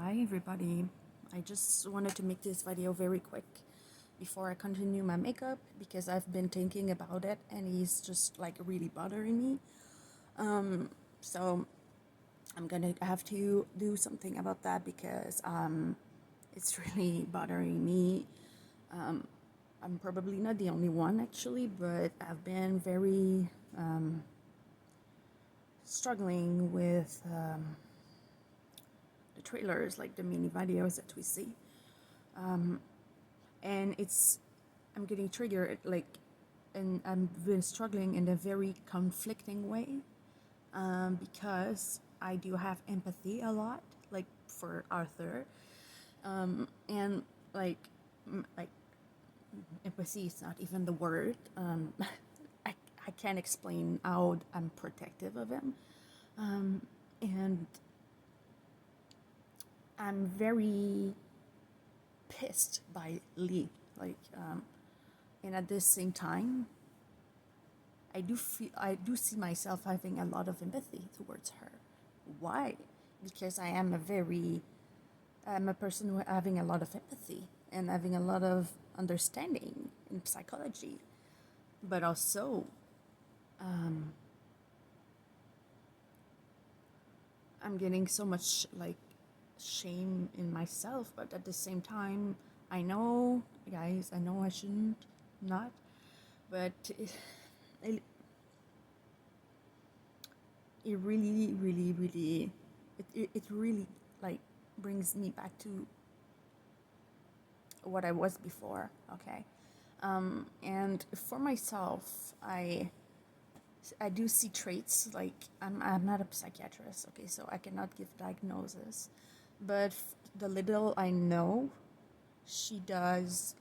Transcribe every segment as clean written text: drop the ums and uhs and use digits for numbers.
Hi everybody. I just wanted to make this video very quick before I continue my makeup because I've been thinking about it and it's just like really bothering me. So I'm gonna have to do something about that because it's really bothering me. I'm probably not the only one actually, but I've been very struggling with the trailers, like the mini videos that we see. And I'm getting triggered, like, and I've been struggling in a very conflicting way, because I do have empathy a lot, like for Arthur, and like like empathy is not even the word. I I can't explain how I'm protective of him, and I'm very pissed by Lee, like, and at the same time, I do see myself having a lot of empathy towards her. Why? Because I'm a person who having a lot of empathy and having a lot of understanding in psychology, but also I'm getting so much like shame in myself, but at the same time, I know, guys, I know I shouldn't not, but it, it really, really, really, it really like brings me back to what I was before. Okay, and for myself, I do see traits like I'm not a psychiatrist. Okay, so I cannot give diagnosis, but the little I know, she does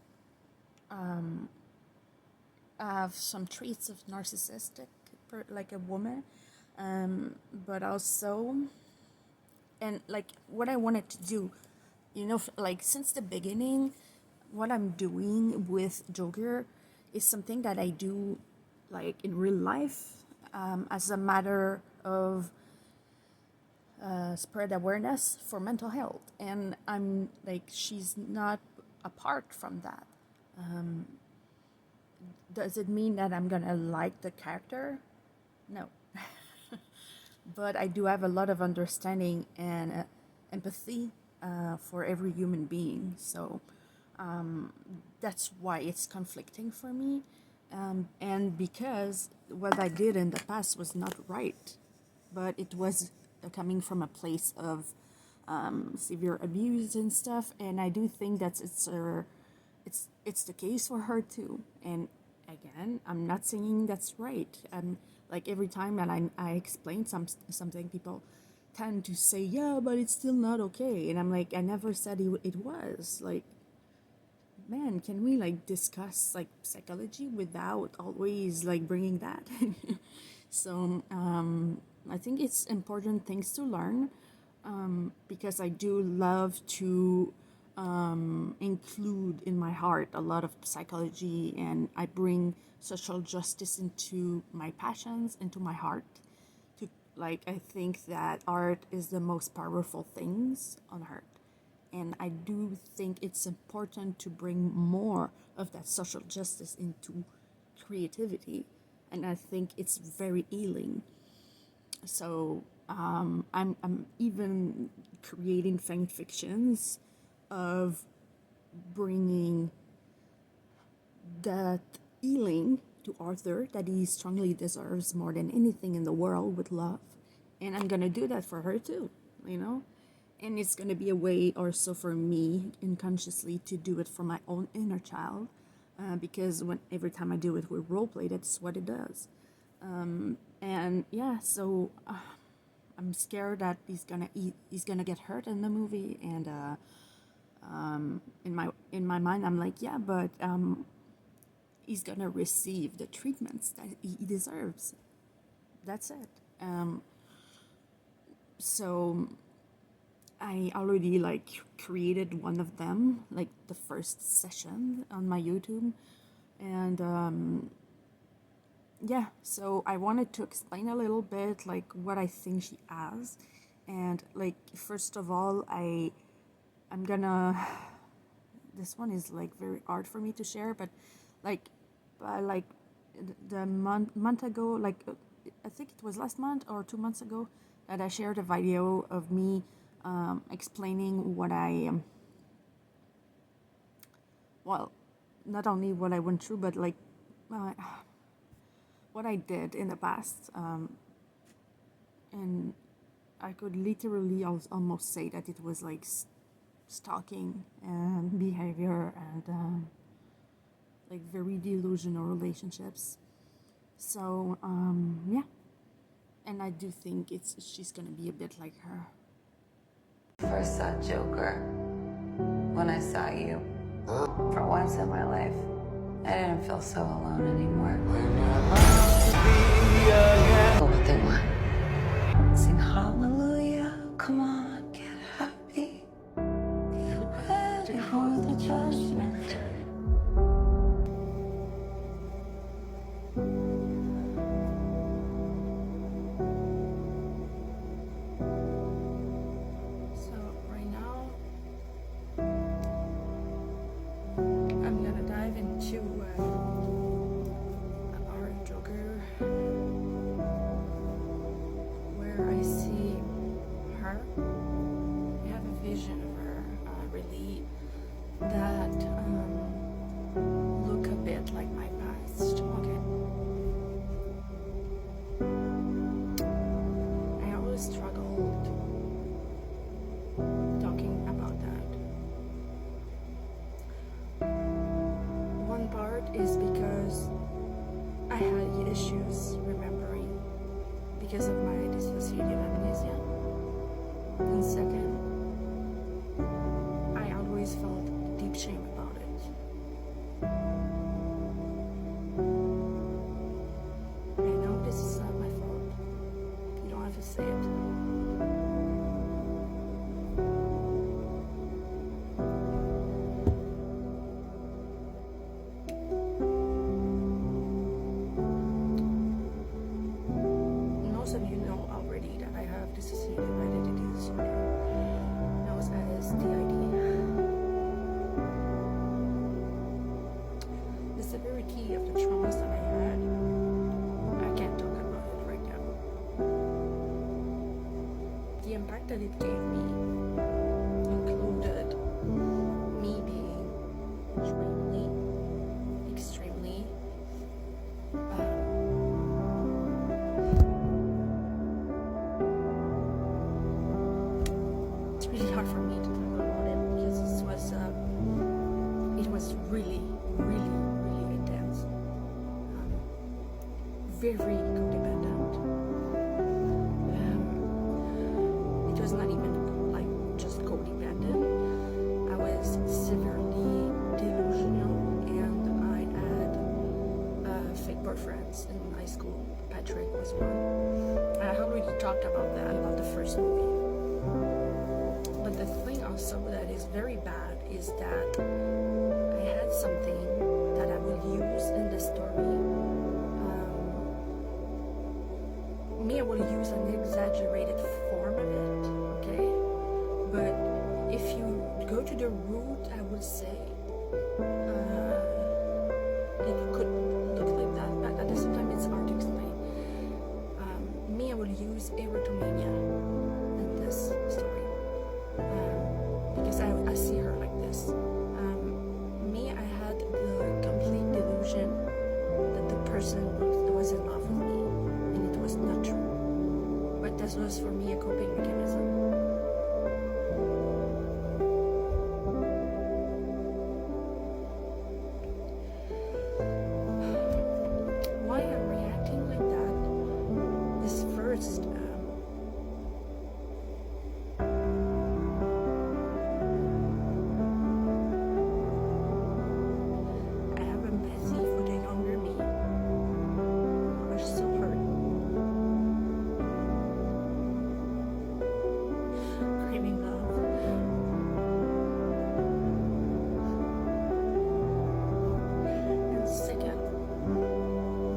have some traits of narcissistic, like a woman, but also, and like what I wanted to do, like since the beginning, what I'm doing with Joker is something that I do like in real life, as a matter of spread awareness for mental health. And I'm like, she's not apart from that. Does it mean that I'm gonna like the character? No. But I do have a lot of understanding and empathy for every human being. So that's why it's conflicting for me. And because what I did in the past was not right, but it was coming from a place of severe abuse and stuff. And I do think that it's the case for her too. And again, I'm not saying that's right. Like every time that I explain something, people tend to say, yeah, but it's still not okay. And I'm like, I never said it was. Like, man, can we like discuss like psychology without always like bringing that? So I think it's important things to learn, because I do love to include in my heart a lot of psychology, and I bring social justice into my passions, into my heart. To like, I think that art is the most powerful things on earth, and I do think it's important to bring more of that social justice into creativity, and I think it's very healing. So I'm even creating fan fictions of bringing that healing to Arthur that he strongly deserves more than anything in the world with love. And I'm gonna do that for her too, you know? And it's gonna be a way also for me unconsciously to do it for my own inner child, because every time I do it with roleplay, that's what it does. And yeah, so I'm scared that he's gonna get hurt in the movie, and in my mind, I'm like, yeah, but he's gonna receive the treatments that he deserves. That's it. So I already like created one of them, like the first session on my YouTube, and yeah. So I wanted to explain a little bit like what I think she has, and like first of all, I'm gonna. This one is like very hard for me to share, but like, like the month ago, like I think it was last month or 2 months ago, that I shared a video of me explaining what I well, not only what I went through, but like uh, what I did in the past, and I could literally almost say that it was like stalking and behavior and like very delusional relationships. So yeah, and I do think she's gonna be a bit like her. First saw Joker, when I saw you, for once in my life, I didn't feel so alone anymore. What they want. Sing hallelujah, come on, get happy. Ready for the judgment. So right now, I'm gonna dive into our Joker, where I see her. I have a vision of her, really, that look a bit like my past. Okay. I always struggled talking about that. One part is because I had issues remembering because of my dissociative amnesia. And second, I always felt deep shame about it. I know this is not my fault. You don't have to say it. Most of you know already that I have dissociative identity disorder, known as DID. The severity of the traumas that I had, I can't talk about it right now. The impact that it gave me included me being extremely it's really hard for me to talk about it because it was really, really, really intense. Very codependent. It was not even like just codependent. I was severely delusional, and I had fake boyfriends in high school. Patrick was one. I already talked about that, about the first movie. But the thing also that is very bad is that I had something that I will use in the story. I will use an exaggerated form of it, okay? But if you go to the root, I would say it could look like that, but at the same time, it's hard to explain. I will use erotomania in this story. Because I see her like this. I had the complete delusion that the person was in love with me, and it was not true. But that was for me a coping mechanism. Why I'm reacting like that is first. I have empathy for the younger me, who are so hurt, craving love. And second,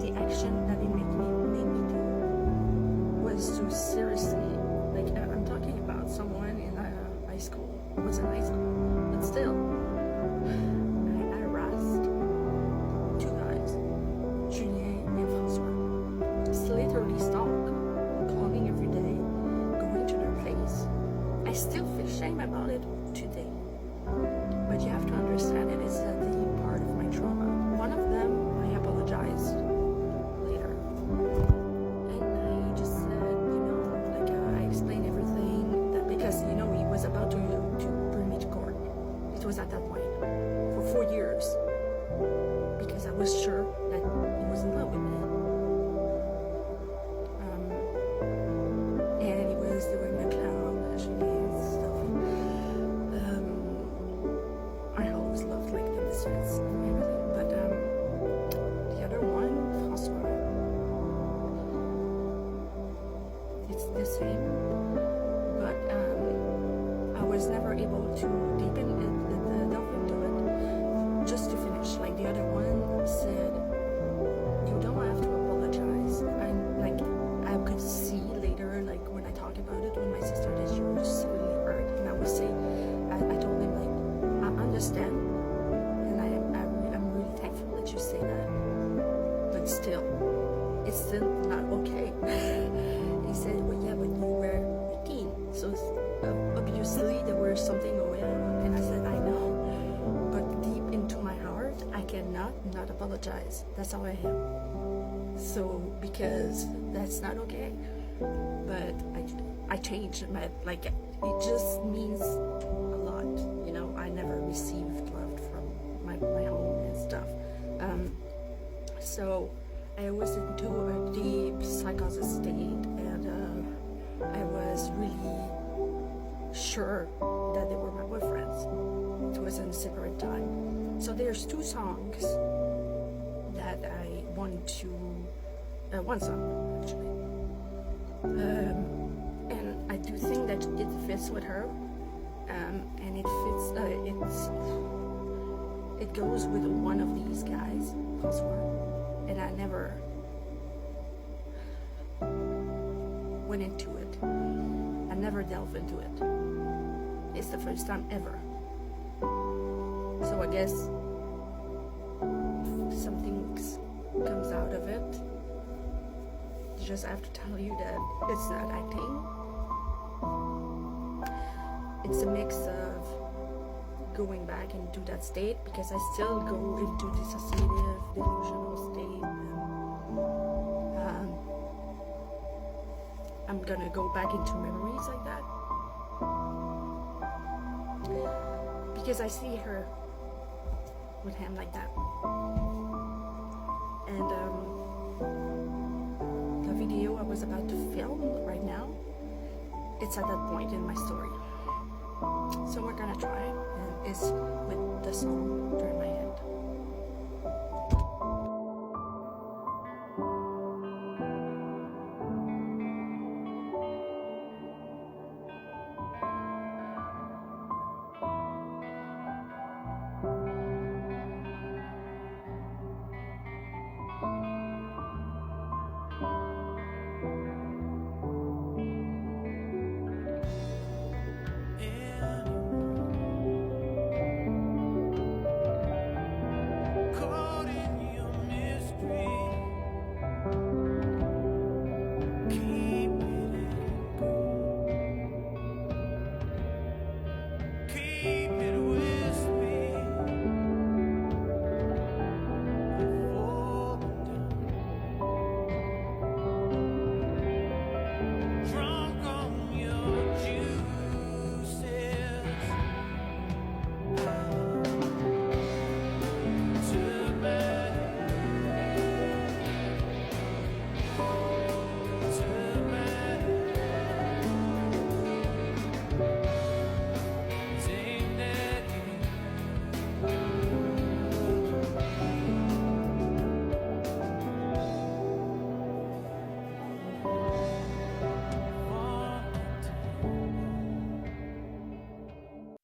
the action that it made me do was to seriously, like I'm talking about someone in high school. It was amazing. But still, I harassed two guys, Julien and François. Just literally stalk, calling every day, going to their place. I still feel shame about it today. But you have to understand it is a deep part of my trauma. One of them, I apologized later. And I just said, I explained everything that because, he was about to bring me to court. It was at that point for 4 years because I was sure that he was in love with me. And he was doing the clown, and stuff. I always loved like the misfits and everything, but the other one, François, it's the same, but I was never able to deepen it, delve into it. Just to finish, like the other one said, you don't have to apologize. I could see later, like when I talk about it, when my sister did, she was just really hurt, and I was saying, I told him like, I understand, and I'm really thankful that you say that, but still, it's still not okay. He said, well, yeah, but you were 18, so obviously there was something going on, and I said, I know, but deep into my heart, I cannot not apologize. That's how I am. So, because that's not okay, but I changed it just means a lot, I never received love from my home and stuff. So I was into a deep psychosis state, and I was really sure that they were my boyfriends. It was in a separate time. So there's 2 songs that I wanted to, one song actually. And I do think that it fits with her, and it fits, it goes with one of these guys, François, and I never went into it. I never delved into it. It's the first time ever. So I guess something comes out of it. You just have to tell you that it's not acting. It's a mix of going back into that state, because I still go into dissociative, delusional state. And, I'm gonna go back into memories like that, because I see her with him like that. And the video I was about to film right now, it's at that point in my story. So we're gonna try, and it's with the song Turn My Head.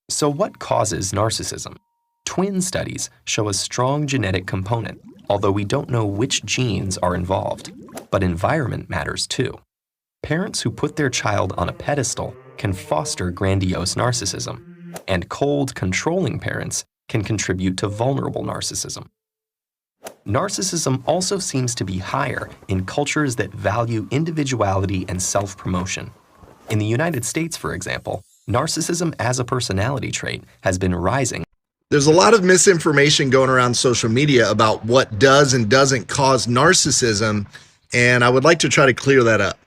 So what causes narcissism? Twin studies show a strong genetic component, although we don't know which genes are involved. But environment matters too. Parents who put their child on a pedestal can foster grandiose narcissism. And cold, controlling parents can contribute to vulnerable narcissism. Narcissism also seems to be higher in cultures that value individuality and self-promotion. In the United States, for example, narcissism as a personality trait has been rising. There's a lot of misinformation going around social media about what does and doesn't cause narcissism, and I would like to try to clear that up.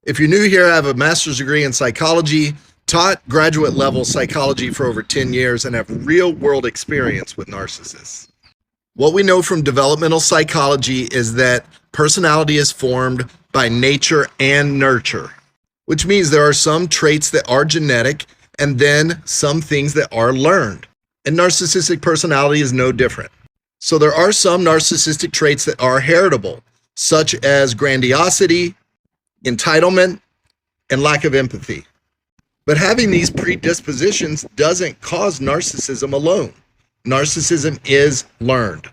If you're new here, I have a master's degree in psychology, taught graduate level psychology for over 10 years, and have real world experience with narcissists. What we know from developmental psychology is that personality is formed by nature and nurture, which means there are some traits that are genetic and then some things that are learned. And narcissistic personality is no different. So there are some narcissistic traits that are heritable, such as grandiosity, entitlement, and lack of empathy. But having these predispositions doesn't cause narcissism alone. Narcissism is learned.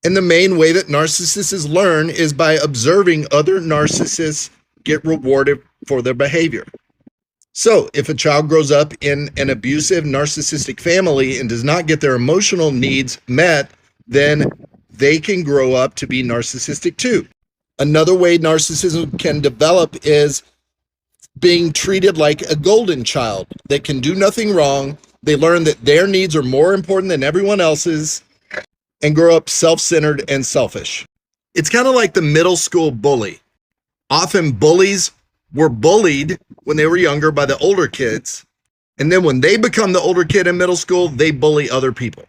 And the main way that narcissists learn is by observing other narcissists get rewarded for their behavior. So if a child grows up in an abusive narcissistic family and does not get their emotional needs met, then they can grow up to be narcissistic too. Another way narcissism can develop is being treated like a golden child that can do nothing wrong. They learn that their needs are more important than everyone else's and grow up self-centered and selfish. It's kind of like the middle school bully. Often bullies were bullied when they were younger by the older kids, and then when they become the older kid in middle school, they bully other people.